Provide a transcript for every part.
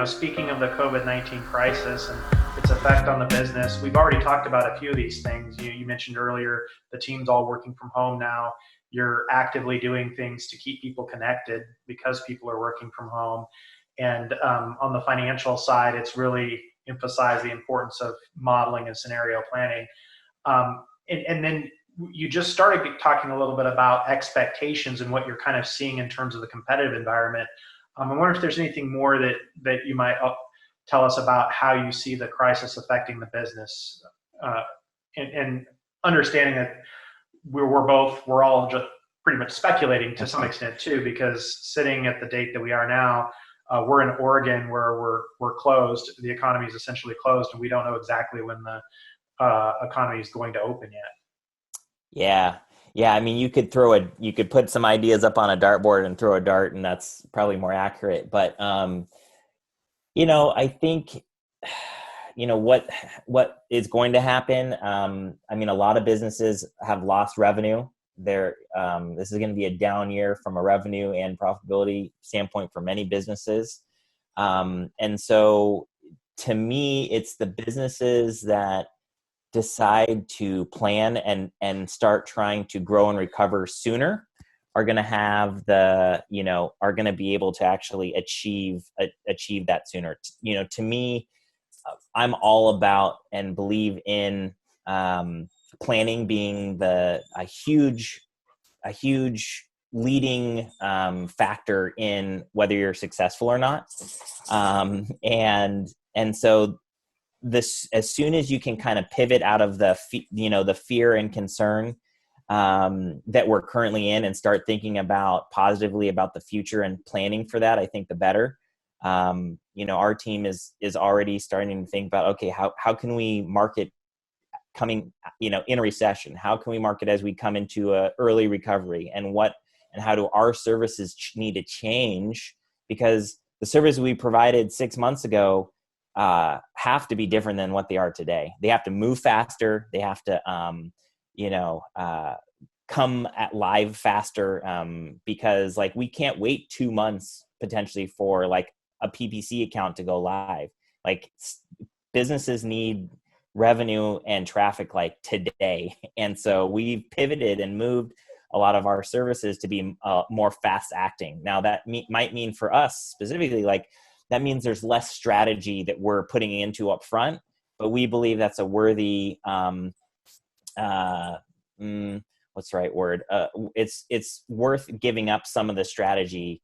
speaking of the COVID-19 crisis and its effect on the business, we've already talked about a few of these things. You mentioned earlier the team's all working from home now. You're actively doing things to keep people connected because people are working from home. And on the financial side, it's really emphasized the importance of modeling and scenario planning. And then you just started talking a little bit about expectations and what you're kind of seeing in terms of the competitive environment. I wonder if there's anything more that you might tell us about how you see the crisis affecting the business, and understanding that we're all just pretty much speculating to some extent too, because sitting at the date that we are now, we're in Oregon where we're closed. The economy is essentially closed, and we don't know exactly when the economy is going to open yet. Yeah. I mean, you could put some ideas up on a dartboard and throw a dart, and that's probably more accurate. But I think what is going to happen. I mean, a lot of businesses have lost revenue. This is going to be a down year from a revenue and profitability standpoint for many businesses. And so, to me, it's the businesses that decide to plan and start trying to grow and recover sooner are going to have are going to be able to actually achieve that sooner. To me, I'm all about and believe in planning being a huge leading factor in whether you're successful or not. And so this, as soon as you can kind of pivot out of the fear and concern that we're currently in, and start thinking about positively about the future and planning for that, I think the better. Our team is already starting to think about, okay, how can we market coming, in a recession? How can we market as we come into a early recovery, and how do our services need to change? Because the services we provided 6 months ago have to be different than what they are today. They have to move faster. They have to, come at live faster, because we can't wait 2 months potentially for a PPC account to go live. Businesses need revenue and traffic today. And so we've pivoted and moved a lot of our services to be more fast acting. Now that might mean for us specifically, that means there's less strategy that we're putting into up front, but we believe that's a worthy, what's the right word? It's worth giving up some of the strategy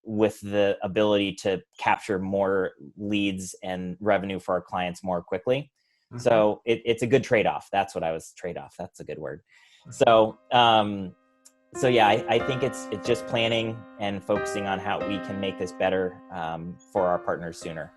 with the ability to capture more leads and revenue for our clients more quickly. Mm-hmm. So it's a good trade-off. That's a good word. Mm-hmm. So yeah, I think it's just planning and focusing on how we can make this better for our partners sooner.